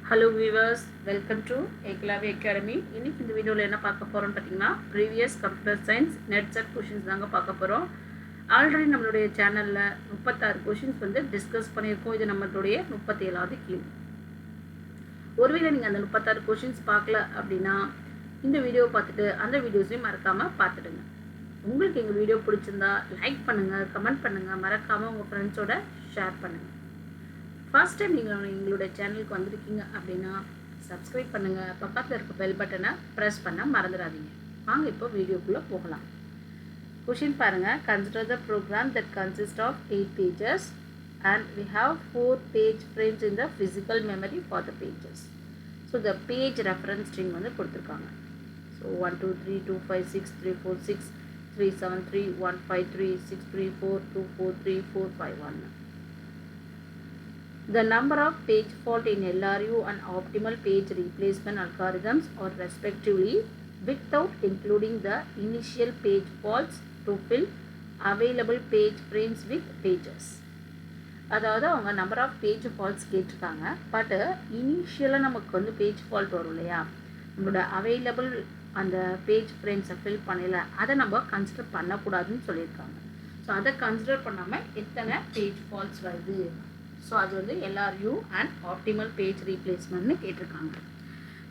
Hello viewers, welcome to Eklavy Academy. இன்னைக்கு இந்த வீடியோல என்ன பார்க்க போறோம்னு பாத்தீங்கன்னா previous computer science net set questions தாங்க பார்க்க போறோம். ஆல்ரெடி நம்மளுடைய சேனல்ல 36 questions வந்து டிஸ்கஸ் பண்ணியிருக்கோம். இது நம்மளுடைய 37வது கேள்வி. ஒருவேளை நீங்க அந்த 36 questions பார்க்கல அப்படினா இந்த வீடியோ பார்த்துட்டு அந்த வீடியோஸையும் மறக்காம பார்த்துடுங்க. உங்களுக்கு எங்க வீடியோ பிடிச்சிருந்தா லைக் பண்ணுங்க, கமெண்ட் பண்ணுங்க, மறக்காம உங்க ஃப்ரெண்ட்ஸோட ஷேர் பண்ணுங்க. ஃபர்ஸ்ட் டைம் நீங்கள் எங்களோட சேனலுக்கு வந்திருக்கீங்க அப்படின்னா சப்ஸ்கிரைப் பண்ணுங்கள், பக்கத்தில் இருக்க பெல் பட்டனை ப்ரெஸ் பண்ண மறந்துடாதீங்க. வாங்க இப்போ வீடியோக்குள்ளே போகலாம். கொஷின் பாருங்கள். Consider the program that consist of 8 pages and we have 4 page frames in the physical memory for the pages. So the page reference string வந்து கொடுத்துருக்காங்க. So 1 2 3 2 5 6 3 4 6 3 7 3 1 5 3 6 3 4 2 4 3 4 5 1. The number of page fault in LRU and optimal page replacement algorithms are respectively without including the initial page faults to fill available page frames with pages. அதாவது அவங்க number of page faults கேட்டிருக்காங்க. But இனிஷியலாக நமக்கு வந்து page fault வரும் இல்லையா, நம்மளோட available அந்த பேஜ் ஃப்ரேம்ஸை ஃபில் பண்ணல, அதை நம்ம கன்சிடர் பண்ணக்கூடாதுன்னு சொல்லியிருக்காங்க. ஸோ அதை கன்சிடர் பண்ணாமல் எத்தனை பேஜ் ஃபால்ட்ஸ் வருது, ஸோ அது வந்து LRU அண்ட் ஆப்டிமல் பேஜ் ரீப்ளேஸ்மெண்ட்னு கேட்டிருக்காங்க.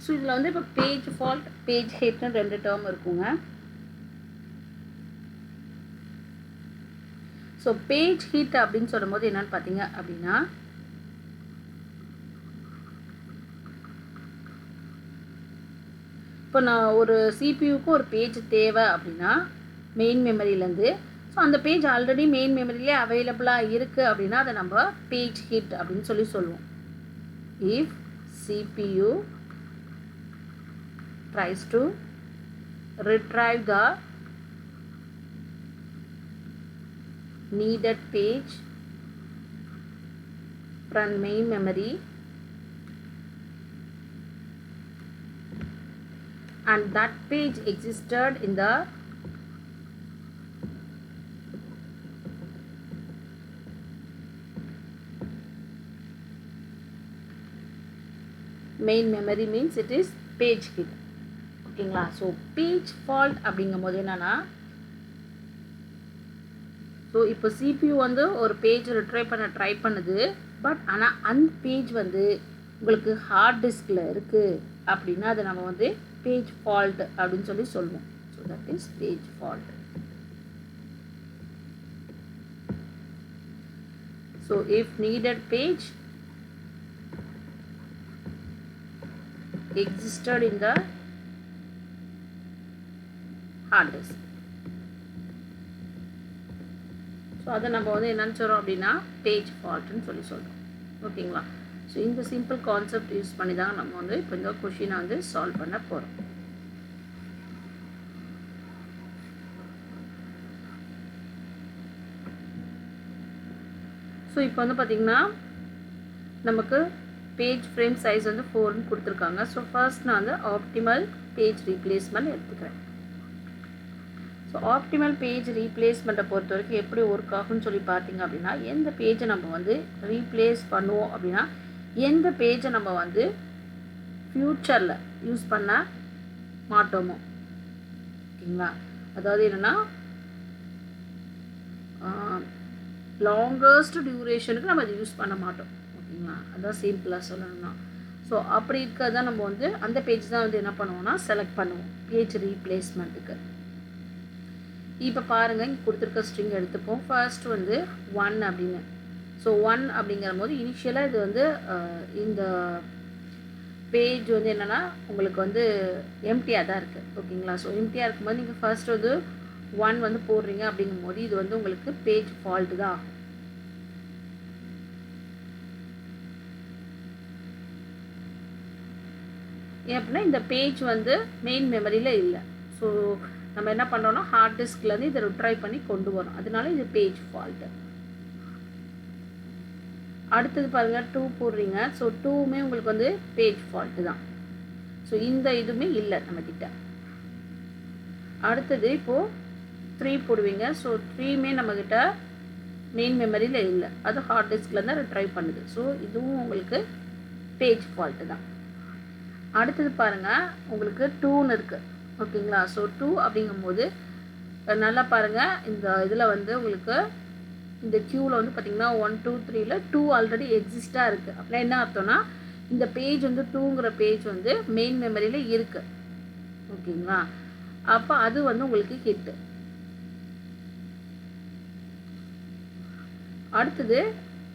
ஸோ இதில் வந்து இப்போ பேஜ் ஃபால்ட், பேஜ் ஹிட்னு 2 டேர்ம் இருக்குங்க. ஸோ பேஜ் ஹிட் அப்படின்னு சொல்லும் போது என்னன்னு பார்த்தீங்க அப்படின்னா, இப்போ நான் ஒரு சிபியூக்கு ஒரு பேஜ் தேவை அப்படின்னா மெயின் மெமரியிலேருந்து, ஸோ அந்த பேஜ் ஆல்ரெடி மெயின் மெமரியிலே அவைலபிளாக இருக்குது அப்படின்னா அதை நம்ம பேஜ் ஹிட் அப்படின்னு சொல்லி சொல்லுவோம். If CPU tries to retrieve the needed page from main memory and that page existed in the main memory means it is page hit. ஓகேங்களா? ஸோ பேஜ் ஃபால்ட் அப்படிங்கும் போது என்னன்னா, ஸோ இப்போ CPU வந்து ஒரு பேஜ் ரிட்ரைவ் பண்ண try பண்ணுது, but ஆனால் அந்த பேஜ் வந்து உங்களுக்கு ஹார்ட் டிஸ்கில் இருக்குது அப்படின்னா அதை நம்ம வந்து பேஜ் ஃபால்ட் அப்படின்னு சொல்லி சொல்லுவோம். So that is page fault. So if needed page existed in the hard disk. So அதை நம்ம வந்து என்னன்னு சொல்கிறோம் அப்படின்னா பேஜ் ஃபால்ட்னு சொல்லி சொல்கிறோம். ஓகேங்களா? ஸோ இந்த சிம்பிள் கான்செப்ட் யூஸ் பண்ணி தான் நம்ம வந்து இப்போ இந்த கொஷினை வந்து சால்வ் பண்ண போகிறோம். ஸோ இப்போ வந்து பார்த்திங்கன்னா நமக்கு பேஜ் ஃப்ரேம் சைஸ் வந்து 4ன்னு கொடுத்துருக்காங்க. ஸோ ஃபர்ஸ்ட் நான் வந்து ஆப்டிமல் பேஜ் ரீப்ளேஸ்மெண்ட் எடுத்துக்கிறேன். ஸோ ஆப்டிமல் பேஜ் ரீப்ளேஸ்மெண்ட்டை பொறுத்த வரைக்கும் எப்படி ஒர்க் ஆகும்னு சொல்லி பார்த்தீங்க அப்படின்னா, எந்த பேஜை நம்ம வந்து ரீப்ளேஸ் பண்ணுவோம் அப்படின்னா எந்த பேஜை நம்ம வந்து ஃப்யூச்சரில் யூஸ் பண்ண மாட்டோமோ. ஓகேங்களா? அதாவது என்னென்னா லாங்கஸ்ட் டியூரேஷனுக்கு நம்ம அதை யூஸ் பண்ண மாட்டோம். ஓகேங்களா? அதான் சிம்பிளாக சொல்லணும்னா. ஸோ அப்படி இருக்கிறதா நம்ம வந்து அந்த பேஜ் தான் வந்து என்ன பண்ணுவோம்னா செலக்ட் பண்ணுவோம் பேஜ் ரீப்ளேஸ்மெண்ட்டுக்கு. இப்போ பாருங்கள், இங்கே கொடுத்துருக்க ஸ்ட்ரிங் எடுத்துப்போம். ஃபர்ஸ்ட் வந்து 1 அப்படின்னு. ஸோ 1 அப்படிங்கிற போது இனிஷியலாக இது வந்து இந்த பேஜ் வந்து என்னென்னா உங்களுக்கு வந்து எம்டியாக தான் இருக்குது. ஓகேங்களா? ஸோ எம்டியாக இருக்கும்போது நீங்கள் ஃபர்ஸ்ட் வந்து 1 வந்து போடுறீங்க அப்படிங்கும் போது இது வந்து உங்களுக்கு பேஜ் ஃபால்ட்டு தான் ஆகும். ஏன் அப்படின்னா இந்த பேஜ் வந்து மெயின் மெமரியில் இல்லை. ஸோ நம்ம என்ன பண்ணுறோம்னா ஹார்ட் டிஸ்க்லேருந்து இதை ரிட்ரைவ் பண்ணி கொண்டு வரோம், அதனால இது பேஜ் ஃபால்ட்டு. அடுத்தது பாருங்கள், 2 போடுறீங்க. ஸோ 2மே உங்களுக்கு வந்து பேஜ் ஃபால்ட்டு தான். ஸோ இந்த இதுவுமே இல்லை நம்மக்கிட்ட. அடுத்தது இப்போது 3 போடுவீங்க. ஸோ 3மே நம்மக்கிட்ட மெயின் மெமரியில் இல்லை, அது ஹார்ட் டிஸ்கில் தான் ரிட்ரைவ் பண்ணுது. ஸோ இதுவும் உங்களுக்கு பேஜ் ஃபால்ட்டு தான். அடுத்தது பாருங்கள், உங்களுக்கு 2ன்னு இருக்குது. ஓகேங்களா? ஸோ 2 அப்படிங்கும்போது நல்லா பாருங்கள், இந்த இதில் வந்து உங்களுக்கு இந்த க்யூவில் வந்து பார்த்திங்கன்னா 1 2 3ல் 2 ஆல்ரெடி எக்ஸிஸ்டாக இருக்குது. அப்படின்னா என்ன அர்த்தம்னா, இந்த பேஜ் வந்து 2ங்கிற பேஜ் வந்து மெயின் மெமரியில் இருக்குது. ஓகேங்களா? அப்போ அது வந்து உங்களுக்கு ஹிட்டு.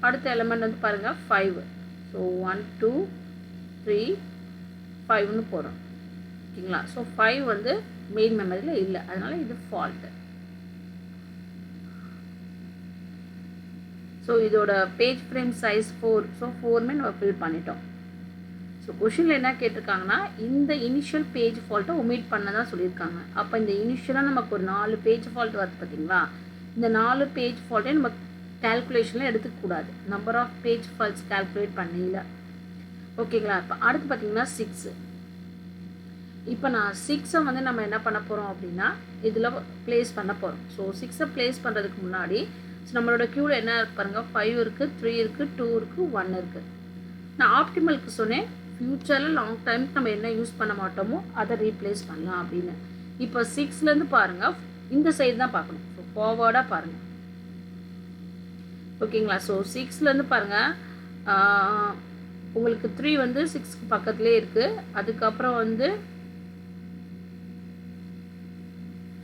அடுத்த எலமெண்ட் வந்து பாருங்கள் 5. ஸோ 1 2 3 5ன்னு போகிறோம். ஓகேங்களா? ஸோ 5 வந்து மெயின் மெமரியில் இல்லை, அதனால் இது ஃபால்ட்டு. ஸோ இதோட பேஜ் ஃப்ரேம் சைஸ் 4. ஸோ 4மே நம்ம ஃபில் பண்ணிட்டோம். ஸோ கொஷினில் என்ன கேட்டிருக்காங்கன்னா, இந்த இனிஷியல் பேஜ் ஃபால்ட்டை ஒமிட் பண்ண தான் சொல்லியிருக்காங்க. அப்போ இந்த இனிஷியலாக நமக்கு ஒரு 4 பேஜ் ஃபால்ட் வருது பார்த்தீங்களா? இந்த 4 பேஜ் ஃபால்ட்டே நம்ம கேல்குலேஷனில் எடுத்துக்கூடாது. Number of page faults calculate பண்ணல. ஓகேங்களா? இப்போ அடுத்து பார்த்தீங்கன்னா 6. இப்போ நான் 6ஐ வந்து நம்ம என்ன பண்ண போகிறோம் அப்படின்னா, இதில் ப்ளேஸ் பண்ண போகிறோம். ஸோ 6ஐ ப்ளேஸ் பண்ணுறதுக்கு முன்னாடி நம்மளோட க்யூவில் என்ன பாருங்கள், 5 இருக்குது, 3 இருக்குது, 2 இருக்குது, 1 இருக்குது. நான் ஆப்டிமலுக்கு சொன்னேன், ஃப்யூச்சரில் லாங் டைம் நம்ம என்ன யூஸ் பண்ண மாட்டோமோ அதை ரீப்ளேஸ் பண்ணலாம் அப்படின்னு. இப்போ 6லேருந்து பாருங்கள், இந்த சைடு தான் பார்க்கணும். ஸோ ஃபார்வர்டாக பாருங்கள். ஓகேங்களா? ஸோ 6லேருந்து பாருங்கள், உங்களுக்கு 3 வந்து 6க்கு பக்கத்துலேயே இருக்குது. அதுக்கப்புறம் வந்து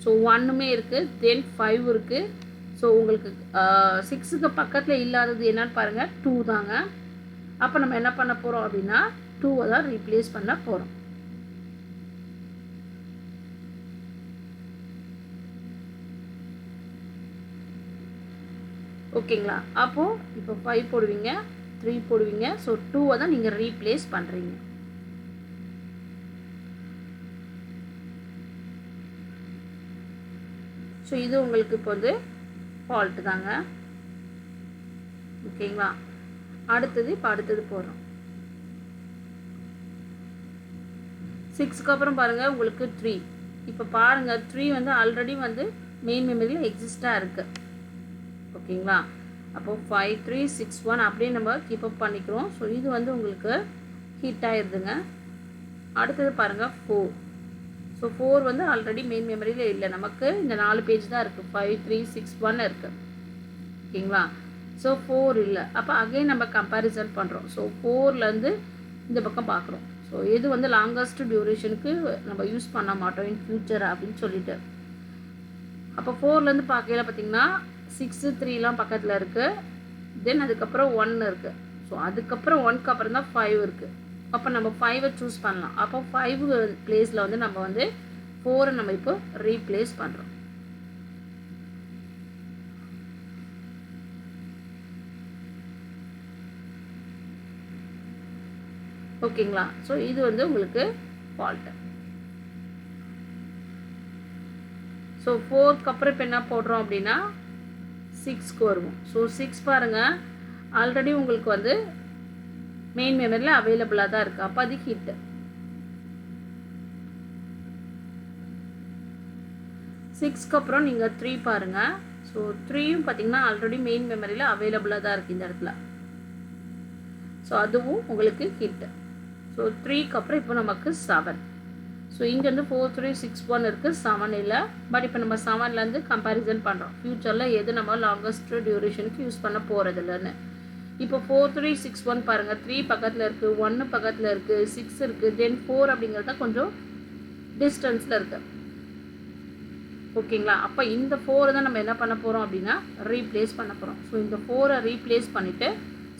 ஸோ 1மே இருக்குது, தென் 5 இருக்குது. ஸோ உங்களுக்கு 6க்கு பக்கத்தில் இல்லாதது என்னன்னு பாருங்கள், 2 தாங்க. அப்போ நம்ம என்ன பண்ண போகிறோம் அப்படின்னா 2ஐ தான் ரீப்ளேஸ் பண்ண போகிறோம். ஓகேங்களா? அப்போது இப்போ 5 போடுவீங்க, 3 போடுவீங்க. ஸோ 2ஐ தான் நீங்கள் ரீப்ளேஸ் பண்ணுறீங்க. ஸோ இது உங்களுக்கு இப்போ வந்து ஃபால்ட்டு தாங்க. ஓகேங்களா? இப்போ அடுத்தது போடுறோம். 6க்கு அப்புறம் பாருங்கள் உங்களுக்கு 3. இப்போ பாருங்கள் 3 வந்து ஆல்ரெடி வந்து மெயின் மெமரியில் எக்ஸிஸ்டாக இருக்குது. ஓகேங்களா? அப்போது 5 3 6 1 அப்படியே நம்ம கீப்அப் பண்ணிக்கிறோம். ஸோ இது வந்து உங்களுக்கு ஹிட் ஆகிடுதுங்க. அடுத்தது பாருங்கள் 4. ஸோ 4 வந்து ஆல்ரெடி மெயின் மெமரியில் இல்லை, நமக்கு இந்த 4 பேஜ் தான் இருக்குது. 5 3 6 1 இருக்குது. ஓகேங்களா? ஸோ 4 இல்லை. அப்போ அகைன் நம்ம கம்பேரிசன் பண்ணுறோம். ஸோ 4லேருந்து இந்த பக்கம் பார்க்குறோம். ஸோ எது வந்து லாங்கஸ்ட் டியூரேஷனுக்கு நம்ம யூஸ் பண்ண மாட்டோம் இன் ஃபியூச்சர் அப்படின்னு சொல்லிட்டு. அப்போ 4லேருந்து பார்க்கையில பார்த்தீங்கன்னா 6 3லாம் பக்கத்தில் இருக்குது. தென் அதுக்கப்புறம் 1 இருக்குது. ஸோ அதுக்கப்புறம் 1க்கு அப்புறம் தான் 5 இருக்குது. அப்போ நம்ம 5ஐ சூஸ் பண்ணலாம். அப்போ 5 பிளேஸில் வந்து நம்ம வந்து 4ஐ நம்ம இப்போ ரீப்ளேஸ் பண்ணுறோம். ஓகேங்களா? ஸோ இது வந்து உங்களுக்கு ஃபால்ட்டு. ஸோ 4க்கு அப்புறம் இப்போ என்ன போடுறோம் அப்படின்னா 6க்கு வருவோம். ஸோ 6 பாருங்கள், ஆல்ரெடி உங்களுக்கு வந்து மெயின் மெமரியில் அவைலபிளாக தான் இருக்குது. அப்போ அது ஹிட்டு. 6க்கு அப்புறம் நீங்கள் 3 பாருங்கள். ஸோ 3யும் பார்த்தீங்கன்னா ஆல்ரெடி மெயின் மெமரியில் அவைலபிளாக தான் இருக்குது இந்த இடத்துல. ஸோ அதுவும் உங்களுக்கு ஹிட்டு. ஸோ 3க்கு அப்புறம் இப்போ நமக்கு 7. ஸோ இங்கேருந்து 4 3 6 1 இருக்குது, 7 இல்லை. பட் இப்போ நம்ம 7லேருந்து கம்பேரிசன் பண்ணுறோம், ஃப்யூச்சரில் எது நம்ம லாங்கஸ்ட் டியூரேஷனுக்கு யூஸ் பண்ண போகிறது இல்லைன்னு. இப்போ 4 3 6 1 பாருங்கள், 3 பக்கத்தில் இருக்குது, 1 பக்கத்தில் இருக்குது, 6 இருக்குது, தென் 4 அப்படிங்கிறது தான் கொஞ்சம் டிஸ்டன்ஸில் இருக்குது. ஓகேங்களா? அப்போ இந்த 4 தான் நம்ம என்ன பண்ண போகிறோம் அப்படின்னா ரீப்ளேஸ் பண்ண போகிறோம். ஸோ இந்த 4ஐ ரீப்ளேஸ் பண்ணிவிட்டு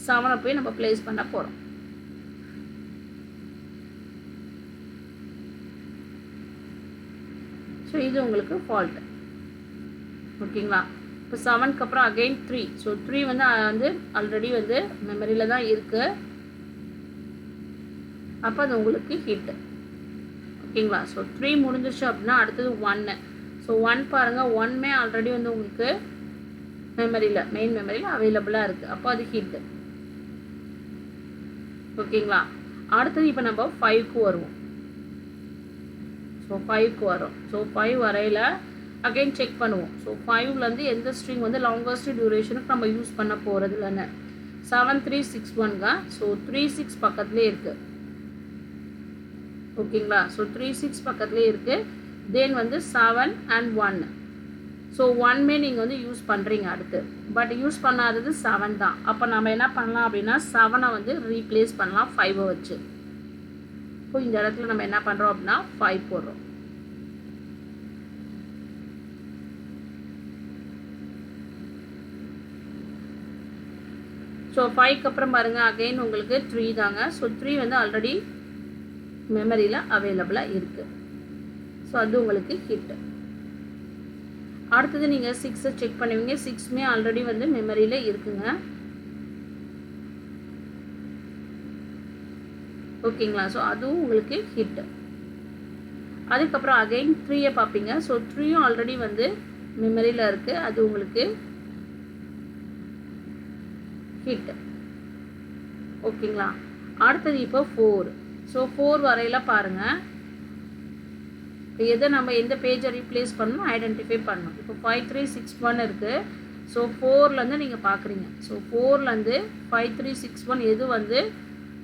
7ஐ போய் நம்ம ப்ளேஸ் பண்ண போகிறோம். ஸோ இது உங்களுக்கு ஃபால்ட்டு. ஓகேங்களா? இப்போ 7க்கு அப்புறம் அகெயின் 3. ஸோ 3 வந்து ஆல்ரெடி வந்து மெமரியில் தான் இருக்குது. அப்போ அது உங்களுக்கு ஹிட்டு. ஓகேங்களா? ஸோ 3 முடிஞ்சிருச்சு அப்படின்னா அடுத்தது 1. ஸோ 1 பாருங்கள், 1மே ஆல்ரெடி வந்து உங்களுக்கு மெமரியில் மெயின் மெமரியில் அவைலபிளாக இருக்குது. அப்போ அது ஹிட்டு. ஓகேங்களா? அடுத்தது இப்போ நம்ம 5க்கு வருவோம். ஸோ 5க்கு வரும். ஸோ 5 வரையில் அகைன் செக் பண்ணுவோம். ஸோ 5லேருந்து எந்த ஸ்ட்ரிங் வந்து லாங்கஸ்ட் டியூரேஷனுக்கு நம்ம யூஸ் பண்ண போகிறது இல்லைன்னு. 7361 ஸோ 36 பக்கத்துலேயே இருக்குது. ஓகேங்களா? ஸோ 36 பக்கத்துலேயே இருக்குது. தென் வந்து 7 and 1. ஸோ 1மே நீங்கள் வந்து யூஸ் பண்ணுறீங்க அடுத்து. பட் யூஸ் பண்ணாதது 7 தான். அப்போ நம்ம என்ன பண்ணலாம் அப்படின்னா 7ஐ வந்து ரீப்ளேஸ் பண்ணலாம் 5ஐ வச்சு. இப்போ இந்த இடத்துல நம்ம என்ன பண்ணுறோம் அப்படின்னா 5 போடுறோம். ஸோ 5க்கு அப்புறம் பாருங்கள் அகெயின் உங்களுக்கு 3 தாங்க. ஸோ 3 வந்து ஆல்ரெடி மெமரியில் அவைலபிளாக இருக்குது. ஸோ அது உங்களுக்கு ஹிட். அடுத்தது நீங்கள் 6ஐ செக் பண்ணுவீங்க. 6மே ஆல்ரெடி வந்து மெமரியில் இருக்குங்க. ஓகேங்களா? ஸோ அதுவும் உங்களுக்கு ஹிட். அதுக்கப்புறம் அகெயின் 3ஐ பார்ப்பீங்க. ஸோ 3யும் ஆல்ரெடி வந்து மெமரியில் இருக்குது. அது உங்களுக்கு ஹிட். ஓகேங்களா? அடுத்தது இப்போ 4. ஸோ 4 வரையில் பாருங்கள் எதை நம்ம எந்த பேஜை ரீப்ளேஸ் பண்ணணும் ஐடென்டிஃபை பண்ணணும். இப்போ 5361 இருக்குது. ஸோ 4லேருந்து நீங்கள் பார்க்குறீங்க. ஸோ 4லேருந்து 5361 எது வந்து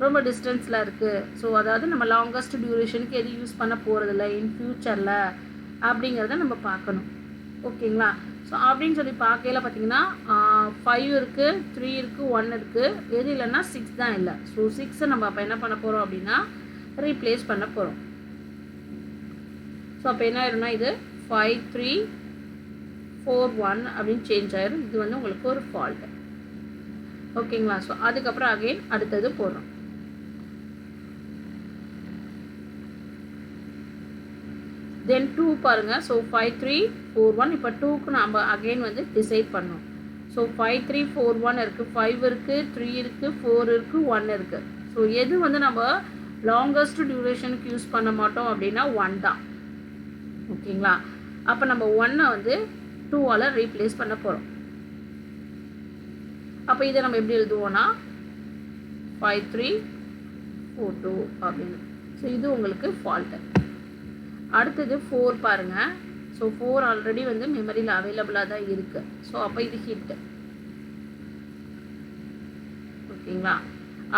ரொம்ப டிஸ்டன்ஸில் இருக்குது. ஸோ அதாவது நம்ம லாங்கஸ்ட் டியூரேஷனுக்கு எது யூஸ் பண்ண போகிறதில்ல இன் ஃப்யூச்சரில் அப்படிங்கிறத நம்ம பார்க்கணும். ஓகேங்களா? ஸோ அப்படின்னு சொல்லி பார்க்கையில் பார்த்தீங்கன்னா 5 இருக்குது, 3 இருக்குது, 1 இருக்குது. எது இல்லைன்னா 6 தான் இல்லை. ஸோ 6ஐ நம்ம அப்போ என்ன பண்ண போகிறோம் அப்படின்னா ரீப்ளேஸ் பண்ண போகிறோம். ஸோ அப்போ என்ன ஆயிரும்னா இது 5341 அப்படின்னு சேஞ்ச் ஆயிரும். இது வந்து உங்களுக்கு ஒரு ஃபால்ட்டு. ஓகேங்களா? ஸோ அதுக்கப்புறம் அகெயின் அடுத்தது போடுறோம். தென் 2 பாருங்கள். ஸோ 5341 இப்போ 2க்கு நம்ம அகெயின் வந்து டிசைட் பண்ணோம். ஸோ 5341 இருக்குது, 5 இருக்குது, 3 இருக்குது, 4 இருக்குது, 1 இருக்குது. ஸோ எது வந்து நம்ம லாங்கஸ்ட் டியூரேஷனுக்கு யூஸ் பண்ண மாட்டோம் அப்படின்னா 1 தான். ஓகேங்களா? அப்போ நம்ம 1ஐ வந்து 2ஆல் ரீப்ளேஸ் பண்ண போகிறோம். அப்போ இதை நம்ம எப்படி எழுதுவோம்னா 5342 அப்படின்னு. ஸோ இது உங்களுக்கு ஃபால்ட்டு. அடுத்தது 4 பாருங்கள். ஸோ 4 ஆல்ரெடி வந்து மெமரியில் அவைலபிளாக தான் இருக்குது. ஸோ அப்போ இது ஹிட்டு. ஓகேங்களா?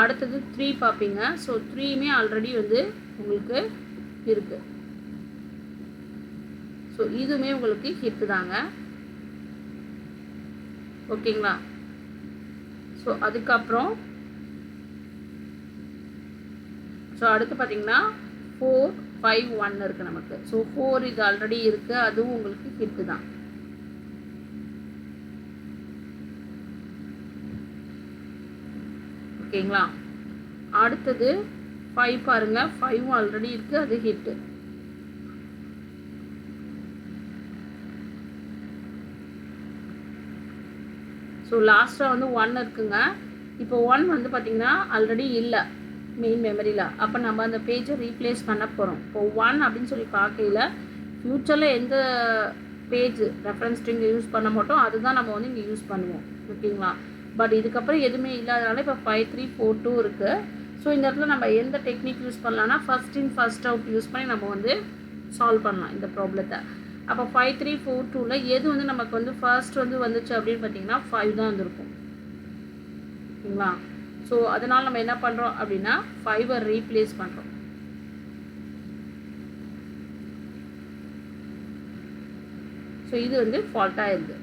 அடுத்தது 3 பார்ப்பீங்க. ஸோ 3மே ஆல்ரெடி வந்து உங்களுக்கு இருக்குது. ஸோ இதுவுமே உங்களுக்கு ஹிட்டு தாங்க. ஓகேங்களா? ஸோ அதுக்கப்புறம் ஸோ அடுத்து பார்த்தீங்கன்னா 4 5 1 இருக்குது நமக்கு. ஸோ 4 இது ஆல்ரெடி இருக்குது. அதுவும் உங்களுக்கு ஹிட்டு தான். ஓகேங்களா? அடுத்தது 5 பாருங்கள். 5 ஆல்ரெடி இருக்குது. அது ஹிட்டு. ஸோ லாஸ்ட்டாக வந்து 1 இருக்குங்க. இப்போ 1 வந்து பார்த்திங்கன்னா ஆல்ரெடி இல்லை மெயின் மெமரியில். அப்போ நம்ம அந்த பேஜை ரீப்ளேஸ் பண்ண போகிறோம். இப்போ 1 அப்படின்னு சொல்லி பார்க்கையில் ஃப்யூச்சரில் எந்த பேஜ் ரெஃபரன்ஸ் ஸ்ட்ரிங்கை யூஸ் பண்ண மாட்டோம் அதுதான் நம்ம வந்து இங்கே யூஸ் பண்ணுவோம். ஓகேங்களா? பட் இதுக்கப்புறம் எதுவுமே இல்லாதனால இப்போ 5342 இருக்குது. ஸோ இந்த இடத்துல நம்ம எந்த டெக்னிக் யூஸ் பண்ணலாம்னா first in first out use பண்ணி நம்ம வந்து சால்வ் பண்ணலாம் இந்த ப்ராப்ளத்தை. அப்போ 5342ல் எது வந்து நமக்கு வந்து ஃபர்ஸ்ட் வந்து வந்துச்சு அப்படின்னு பார்த்தீங்கன்னா 5 தான் வந்துருக்கும். ஓகேங்களா? ஸோ அதனால் நம்ம என்ன பண்ணுறோம் அப்படின்னா 5ஐ ரீப்ளேஸ் பண்ணுறோம். ஸோ இது வந்து ஃபால்ட்டாக இருக்குது.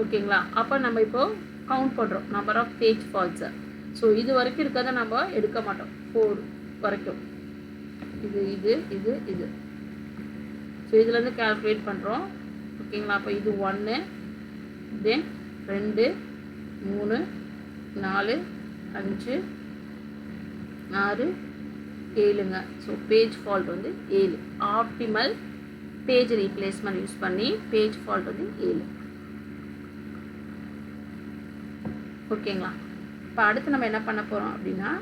ஓகேங்களா? அப்போ நம்ம இப்போது கவுண்ட் பண்ணுறோம் நம்பர் ஆஃப் பேஜ் ஃபால்ட்ஸை. ஸோ இது வரைக்கும் இருக்கிறத நம்ம எடுக்க மாட்டோம். 4 வரைக்கும் இது இது இது இது. ஸோ இதுலேருந்து கால்குலேட் பண்ணுறோம். ஓகேங்களா? அப்போ இது 1 தென் 2 3 4 5 6 7ங்க. ஸோ பேஜ் ஃபால்ட் வந்து 7. ஆப்டிமல் பேஜ் ரீப்ளேஸ்மெண்ட் யூஸ் பண்ணி பேஜ் ஃபால்ட் வந்து 7. ஓகேங்களா? இப்போ அடுத்து நம்ம என்ன பண்ண போகிறோம் அப்படின்னா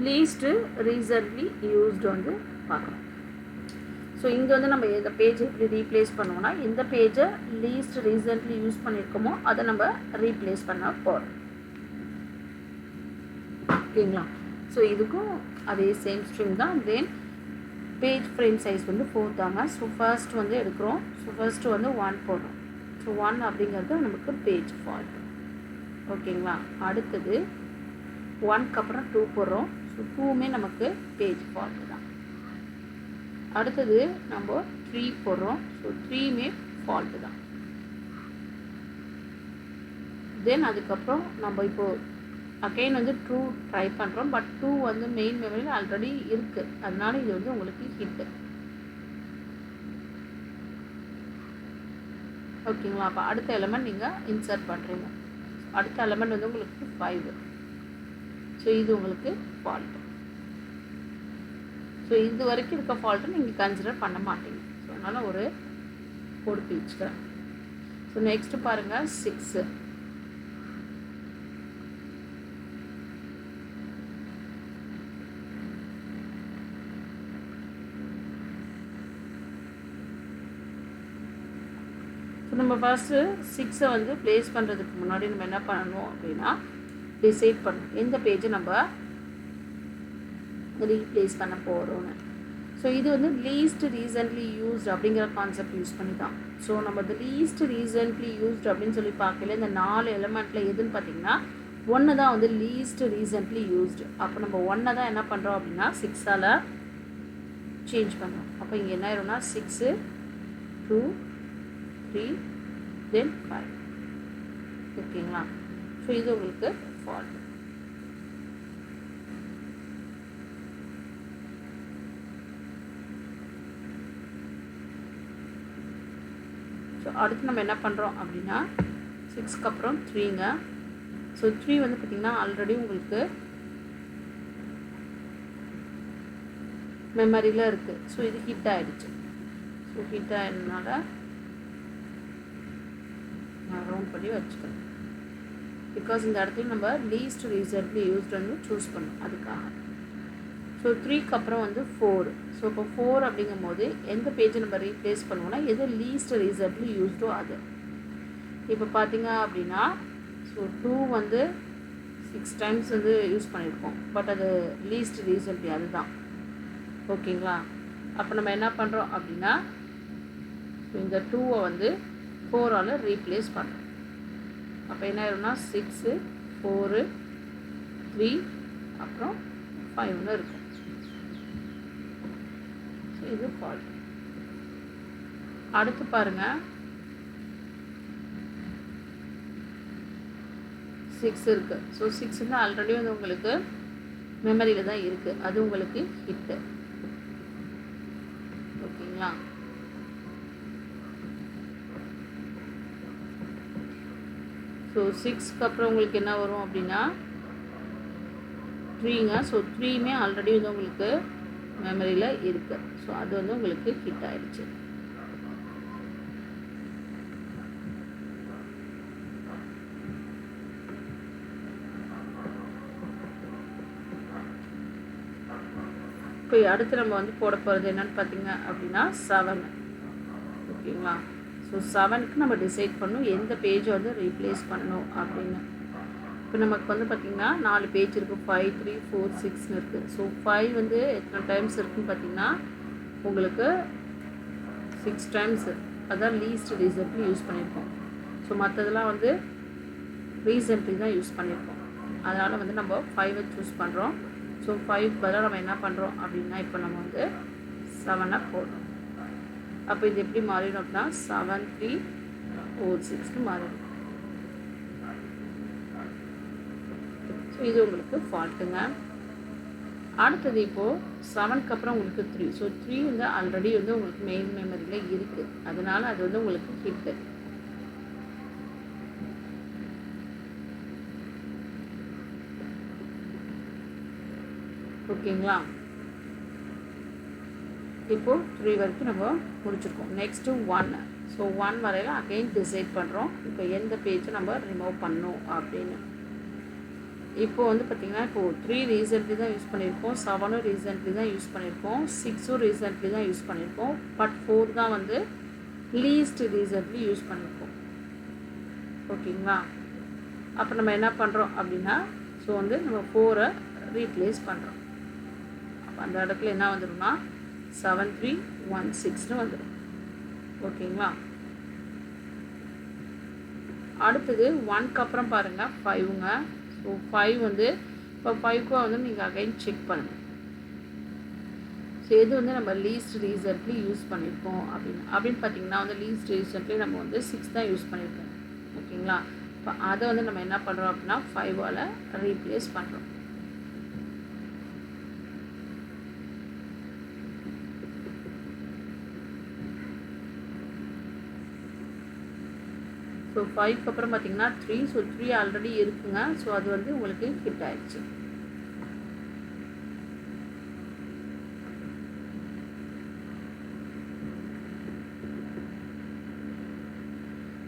least recently used வந்து பார்க்கலாம். ஸோ இங்கே வந்து நம்ம இந்த பேஜ் எப்படி ரீப்ளேஸ் பண்ணுவோம்னா இந்த பேஜை லீஸ்ட் ரீசெண்ட்லி யூஸ் பண்ணியிருக்கோமோ அதை நம்ம ரீப்ளேஸ் பண்ண போகிறோம். ஓகேங்களா? ஸோ இதுக்கும் அதே சேம் ஸ்ட்ரிங் தான். தென் பேஜ் ஃப்ரேம் சைஸ் வந்து 4 தாங்க. ஸோ ஃபர்ஸ்ட் வந்து எடுக்கிறோம். ஸோ ஃபர்ஸ்ட்டு வந்து 1 போடுறோம். ஸோ 1 அப்படிங்கிறது நமக்கு பேஜ் ஃபால்ட். ஓகேங்களா? அடுத்தது 1க்கு அப்புறம் 2 போடுறோம். ஸோ 2மே நமக்கு பேஜ் ஃபால்ட் தான். அடுத்தது நம்ம 3 போடுறோம். ஸோ 3மே ஃபால்ட்டு தான். தென் அதுக்கப்புறம் நம்ம இப்போது அகைன் வந்து 2 ட்ரை பண்ணுறோம். பட் 2 வந்து மெயின் மெமரியில் ஆல்ரெடி இருக்குது. அதனால இது வந்து உங்களுக்கு ஹிட்டு. ஓகேங்களா? அப்போ அடுத்த எலமெண்ட் நீங்கள் இன்சர்ட் பண்ணுறீங்க. அடுத்த எலமெண்ட் வந்து உங்களுக்கு 5. ஸோ இது உங்களுக்கு ஃபால்ட்டு. ஸோ இது வரைக்கும் இருக்க ஃபால்ட்டு நீங்கள் கன்சிடர் பண்ண மாட்டீங்க. ஸோ அதனால் ஒரு கோடு பிரிச்சுக்கிறேன். ஸோ நெக்ஸ்ட்டு பாருங்கள் 6. ஸோ நம்ம ஃபர்ஸ்ட்டு 6 வந்து ப்ளேஸ் பண்ணுறதுக்கு முன்னாடி நம்ம என்ன பண்ணணும் அப்படின்னா டிசைட் பண்ணணும் எந்த பேஜை நம்ம ரீப்ளேஸ் பண்ண போகிறோன்னு. ஸோ இது வந்து லீஸ்ட் ரீசெண்ட்லி யூஸ்ட் அப்படிங்கிற கான்செப்ட் யூஸ் பண்ணி தான். ஸோ நம்ம இந்த லீஸ்ட் ரீசெண்ட்லி யூஸ்ட் அப்படின்னு சொல்லி பார்க்கல இந்த 4 எலிமெண்ட்டில் எதுன்னு பார்த்தீங்கன்னா 1 தான் வந்து லீஸ்ட் ரீசெண்ட்லி யூஸ்டு. அப்போ நம்ம 1 தான் என்ன பண்ணுறோம் அப்படின்னா 6ஆல் சேஞ்ச் பண்ணுறோம். அப்போ இங்கே என்ன ஆயிரும்னா 6 2 3 then 5. ஓகேங்களா? ஸோ இது உங்களுக்கு ஃபால்ட். ஸோ அடுத்து நம்ம என்ன பண்ணுறோம் அப்படின்னா 6க்கு அப்புறம் 3ங்க. ஸோ 3 வந்து பார்த்திங்கன்னா ஆல்ரெடி உங்களுக்கு மெமரியில் இருக்குது. ஸோ இது ஹிட் ஆகிடுச்சு. ஸோ ஹிட் ஆகிடுறதுனால நான் ரவுண்ட் பண்ணி வச்சுக்கிறேன். பிகாஸ் இந்த இடத்துல நம்ம லீஸ்ட் ரீசெண்ட்லி யூஸ்டு வந்து சூஸ் பண்ணோம் அதுக்காக. ஸோ 3க்கு அப்புறம் வந்து 4. ஸோ இப்போ 4 அப்படிங்கும் போது எந்த பேஜை நம்ம ரீப்ளேஸ் பண்ணுவோம்னா எது லீஸ்ட் ரீசெண்ட்லி யூஸ்டோ அது. இப்போ பார்த்தீங்க அப்படின்னா ஸோ 2 வந்து 6 டைம்ஸ் வந்து யூஸ் பண்ணியிருக்கோம். பட் அது லீஸ்ட் ரீசெண்ட்லி அதுதான். ஓகேங்களா? அப்போ நம்ம என்ன பண்ணுறோம் அப்படின்னா இந்த 2வை வந்து 4ஆல் ரீப்ளேஸ் பண்ணுறோம். அப்போ என்ன ஆயிரும்னா 6 4 3 அப்புறம் 5ன்னு இருக்கும். ஸோ இது ஃபால்ட். அடுத்து பாருங்கள் 6 இருக்குது. ஸோ 6 வந்து ஆல்ரெடி வந்து உங்களுக்கு மெமரியில் தான் இருக்குது. அது உங்களுக்கு ஹிட்டு. ஓகேங்களா? ஸோ 6க்கு அப்புறம் உங்களுக்கு என்ன வரும் அப்படின்னா 3ங்க. ஸோ 3மே ஆல்ரெடி வந்து உங்களுக்கு மெமரியில் இருக்குது. ஸோ அது வந்து உங்களுக்கு ஹிட் ஆகிடுச்சு. இப்போ அடுத்து நம்ம வந்து போட போகிறது என்னென்னு பார்த்தீங்க அப்படின்னா 7. ஓகேங்களா? ஸோ 7க்கு நம்ம டிசைட் பண்ணணும் எந்த பேஜை வந்து ரீப்ளேஸ் பண்ணணும் அப்படின்னு. இப்போ நமக்கு வந்து பார்த்திங்கன்னா 4 பேஜ் இருக்குது. 5 3 4 6ன்னு இருக்குது. ஸோ 5 வந்து எத்தனை டைம்ஸ் இருக்குதுன்னு பார்த்திங்கன்னா உங்களுக்கு 6 டைம்ஸ். அதான் லீஸ்ட் ரீசெண்ட்லி யூஸ் பண்ணியிருக்கோம். ஸோ மற்றதெல்லாம் வந்து ரீசெண்ட்லி தான் யூஸ் பண்ணியிருக்கோம். அதனால் வந்து நம்ம 5 சூஸ் பண்ணுறோம். ஸோ 5 பதிலாக நம்ம என்ன பண்ணுறோம் அப்படின்னா இப்போ நம்ம வந்து 7 போடுறோம். அப்போ இது எப்படி மாறிடும் அப்படின்னா 7 3 4 6க்கு மாறிடும். ஸோ இது உங்களுக்கு ஃபால்ட்டுங்க. அடுத்தது இப்போது 7க்கு அப்புறம் உங்களுக்கு 3. ஸோ 3 வந்து ஆல்ரெடி வந்து உங்களுக்கு மெயின் மெமரியில் இருக்குது. அதனால் அது வந்து உங்களுக்கு ஹிட்டு. ஓகேங்களா? இப்போது 3 வரைக்கும் நம்ம முடிச்சிருக்கோம். நெக்ஸ்ட்டு 1. ஸோ 1 வரையில் அகெயின் டிசைட் பண்ணுறோம் இப்போ எந்த பேஜை நம்ம ரிமூவ் பண்ணணும் அப்படின்னு. இப்போ வந்து பார்த்திங்கன்னா இப்போது 3 ரீசெண்ட்லி தான் யூஸ் பண்ணியிருக்கோம், 7 ரீசெண்ட்லி தான் யூஸ் பண்ணியிருக்கோம், 6 ரீசெண்ட்லி தான் யூஸ் பண்ணியிருக்கோம், பட் 4 தான் வந்து லீஸ்ட் ரீசெண்ட்லி யூஸ் பண்ணியிருக்கோம். ஓகேங்களா? அப்போ நம்ம என்ன பண்ணுறோம் அப்படின்னா, ஸோ வந்து நம்ம 4 ரீப்ளேஸ் பண்ணுறோம். அப்போ அந்த இடத்துல என்ன வந்துடும்னா 7316 வந்துடும். ஓகேங்களா? அடுத்தது 1க்கு அப்புறம் பாருங்கள் 5ங்க. ஸோ 5 வந்து இப்போ 5க்கும் வந்து நீங்கள் அகைன் செக் பண்ணுங்கள். ஸோ எது வந்து நம்ம லீஸ்ட் ரீசெண்ட்லி யூஸ் பண்ணியிருக்கோம் அப்படின்னு பார்த்தீங்கன்னா வந்து லீஸ்ட் ரீசெண்ட்லி நம்ம வந்து 6 தான் யூஸ் பண்ணியிருக்கோம். ஓகேங்களா? இப்போ அதை வந்து நம்ம என்ன பண்ணுறோம் அப்படின்னா 5ஆல் ரீப்ளேஸ் பண்ணுறோம். ஸோ 5க்கு அப்புறம் பார்த்தீங்கன்னா 3. ஸோ 3 ஆல்ரெடி இருக்குங்க. ஸோ அது வந்து உங்களுக்கு ஹிட் ஆயிடுச்சு.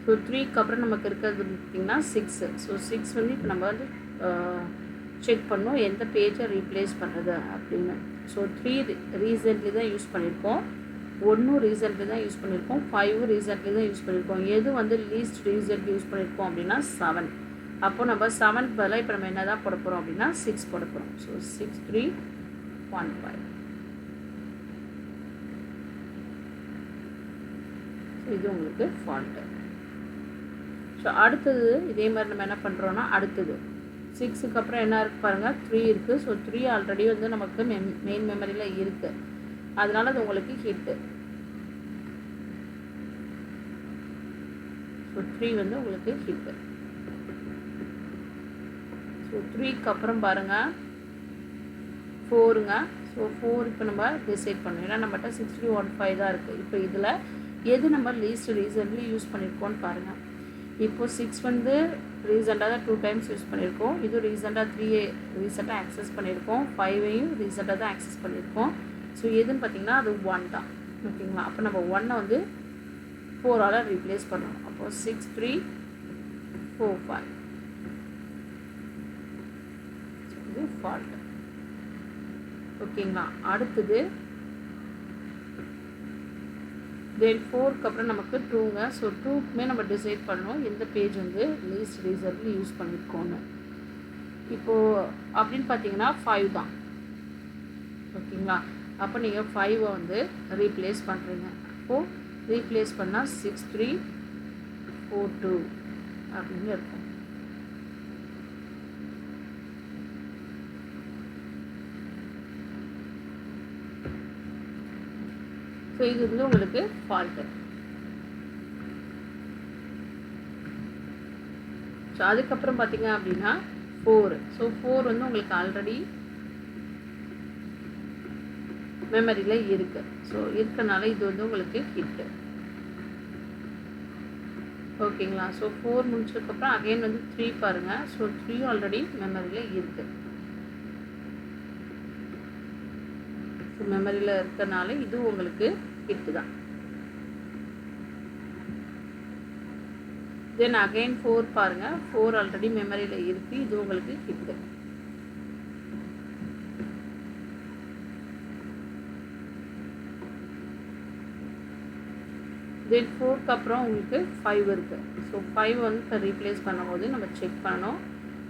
ஸோ 3க்கு அப்புறம் நமக்கு இருக்கிறது பார்த்திங்கன்னா 6. ஸோ 6 வந்து இப்போ நம்ம வந்து செக் பண்ணோம் எந்த பேஜை ரீப்ளேஸ் பண்ணுறது அப்படின்னு. ஸோ 3 ரீசெண்ட்லி தான் யூஸ் பண்ணியிருக்கோம், 1 ரீசெண்ட்லி தான் யூஸ் பண்ணியிருக்கோம், 5 ரீசெண்ட்லி தான் யூஸ் பண்ணியிருக்கோம். எது வந்து லீஸ்ட் ரீசெண்ட்லி யூஸ் பண்ணியிருக்கோம் அப்படின்னா 7. அப்போ நம்ம 7க்கு பதிலாக இப்போ நம்ம என்ன தான் போட போகிறோம் அப்படின்னா 6 போட போகிறோம். ஸோ 6315. ஸோ இது உங்களுக்கு ஃபால்ட்டு. ஸோ அடுத்தது இதே மாதிரி நம்ம என்ன பண்ணுறோன்னா அடுத்தது 6க்கு அப்புறம் என்ன இருக்குது பாருங்கள் 3 இருக்குது. ஸோ 3 ஆல்ரெடி வந்து நமக்கு மெயின் மெமரியில் இருக்குது, அதனால அது உங்களுக்கு ஹிட்டு. ஸோ 3 வந்து உங்களுக்கு ஹிட்டு. ஸோ 3க்கு அப்புறம் பாருங்கள் 4ங்க. ஸோ 4 இப்போ நம்ம டிசைட் பண்ணணும், ஏன்னா நம்மகிட்ட 6315 தான் இருக்குது. இப்போ இதில் எது நம்ம லீஸ்ட் ரீசெண்ட்லி யூஸ் பண்ணியிருக்கோன்னு பாருங்கள். இப்போது 6 வந்து ரீசெண்டாக தான் 2 டைம்ஸ் யூஸ் பண்ணியிருக்கோம், இது ரீசெண்டாக 3 ரீசெண்டாக ஆக்சஸ் பண்ணியிருக்கோம், 5ஐயும் ரீசெண்டாக தான் ஆக்சஸ் பண்ணியிருக்கோம். ஸோ எதுன்னு பார்த்தீங்கன்னா அது 1 தான். ஓகேங்களா? அப்போ நம்ம 1ஐ வந்து 4ஆல் ரீப்ளேஸ் பண்ணணும். அப்போது 6345. இது ஃபால்ட். ஓகேங்களா? அடுத்தது தென் 4க்கு அப்புறம் நமக்கு 2ங்க. ஸோ 2க்குமே நம்ம டிசைட் பண்ணணும் எந்த பேஜ் வந்து லீஸ்ட் ரீசெண்ட்லி யூஸ் பண்ணியிருக்கோன்னு. இப்போது அப்படின்னு பார்த்தீங்கன்னா 5 தான். ஓகேங்களா? அப்போ நீங்கள் 5ஐ வந்து ரீப்ளேஸ் பண்ணுறீங்க. அப்போது ரீப்ளேஸ் பண்ணால் 6342 அப்படின்னு இருக்கும். ஸோ இது வந்து உங்களுக்கு ஃபால்ட்டு. ஸோ அதுக்கப்புறம் பார்த்தீங்க அப்படின்னா 4. ஸோ 4 வந்து உங்களுக்கு ஆல்ரெடி மெமரியில் இருக்குது. ஸோ இருக்கனால இது வந்து உங்களுக்கு ஹிட்டு. ஓகேங்களா? ஸோ 4 முடிச்சதுக்கப்புறம் அகைன் வந்து 3 பாருங்கள். ஸோ 3 ஆல்ரெடி மெமரியில் இருக்குது. ஸோ மெமரியில் இருக்கனால இது உங்களுக்கு ஹிட்டு தான். தென் அகைன் 4 பாருங்கள். 4 ஆல்ரெடி மெமரியில் இருக்குது, இது உங்களுக்கு ஹிட்டு. தென் 4க்கு அப்புறம் உங்களுக்கு 5 இருக்குது. ஸோ 5 வந்து இப்போ ரீப்ளேஸ் பண்ணும்போது நம்ம செக் பண்ணணும்.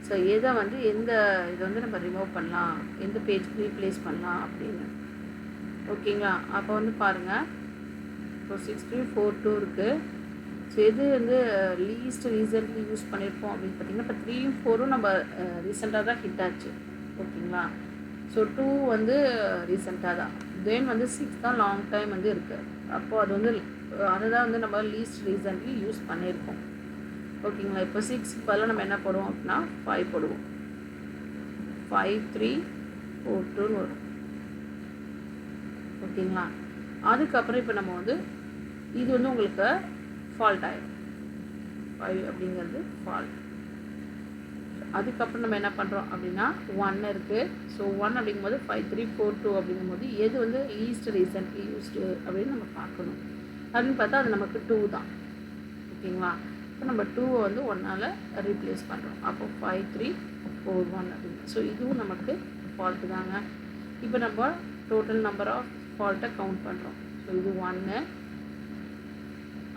ஸோ எதை வந்து எந்த இதை வந்து நம்ம ரிமூவ் பண்ணலாம், எந்த பேஜ்க்கு ரீப்ளேஸ் பண்ணலாம் அப்படின்னு. ஓகேங்களா? அப்போ வந்து பாருங்கள், இப்போ 6342 இருக்குது. ஸோ எது வந்து லீஸ்ட் ரீசெண்ட்லி யூஸ் பண்ணியிருப்போம் அப்படின்னு பார்த்தீங்கன்னா இப்போ 3யும் 4ம் நம்ம ரீசெண்டாக தான் ஹிட் ஆச்சு. ஓகேங்களா? ஸோ 2 வந்து ரீசெண்டாக தான், தென் வந்து 6 தான் லாங் டைம் வந்து இருக்குது. அப்போது அது வந்து அதுதான் வந்து நம்ம லீஸ்ட் ரீசெண்ட்லி யூஸ் பண்ணியிருக்கோம். ஓகேங்களா? இப்போ 6க்கு பதிலாக நம்ம என்ன போடுவோம் அப்படின்னா 5 போடுவோம். 5342 வரும். ஓகேங்களா? அதுக்கப்புறம் இப்போ நம்ம வந்து இது வந்து உங்களுக்கு ஃபால்ட் ஆகிடும். 5 அப்படிங்கிறது ஃபால்ட். அதுக்கப்புறம் நம்ம என்ன பண்ணுறோம் அப்படின்னா 1 இருக்குது. ஸோ 1 அப்படிங்கும்போது 5342 அப்படிங்கும்போது எது வந்து லீஸ்ட் ரீசெண்ட்லி யூஸ்டு அப்படின்னு நம்ம பார்க்கணும். அப்படின்னு பார்த்தா அது நமக்கு 2 தான். ஓகேங்களா? இப்போ நம்ம 2 வந்து 1ஆல் ரீப்ளேஸ் பண்ணுறோம். அப்போ 5342 4 1 அப்படின்னு. ஸோ இதுவும் நமக்கு ஃபால்ட்டு தாங்க. இப்போ நம்ம டோட்டல் நம்பர் ஆஃப் ஃபால்ட்டை கவுண்ட் பண்ணுறோம். ஸோ இது 1,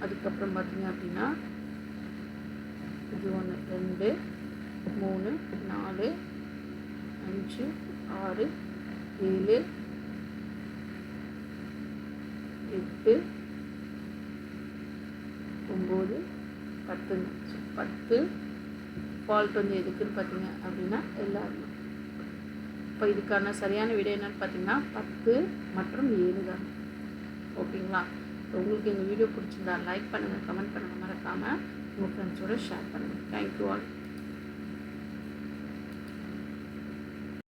அதுக்கப்புறம் பார்த்திங்க அப்படின்னா இது 1 2 3 4 5 6 7 8 9 10. ஸோ 10 ஃபால்ட் வந்து எதுக்குன்னு பார்த்தீங்க அப்படின்னா எல்லாருமே. இப்போ இதுக்கான சரியான விடை என்னன்னு பார்த்தீங்கன்னா 10 மற்றும் 7 தான். ஓகேங்களா? உங்களுக்கு எங்கள் வீடியோ பிடிச்சிருந்தா லைக் பண்ணுங்கள், கமெண்ட் பண்ணுங்கள், மறக்காமல் உங்கள் ஃப்ரெண்ட்ஸோடு ஷேர் பண்ணுங்கள். Thank you all.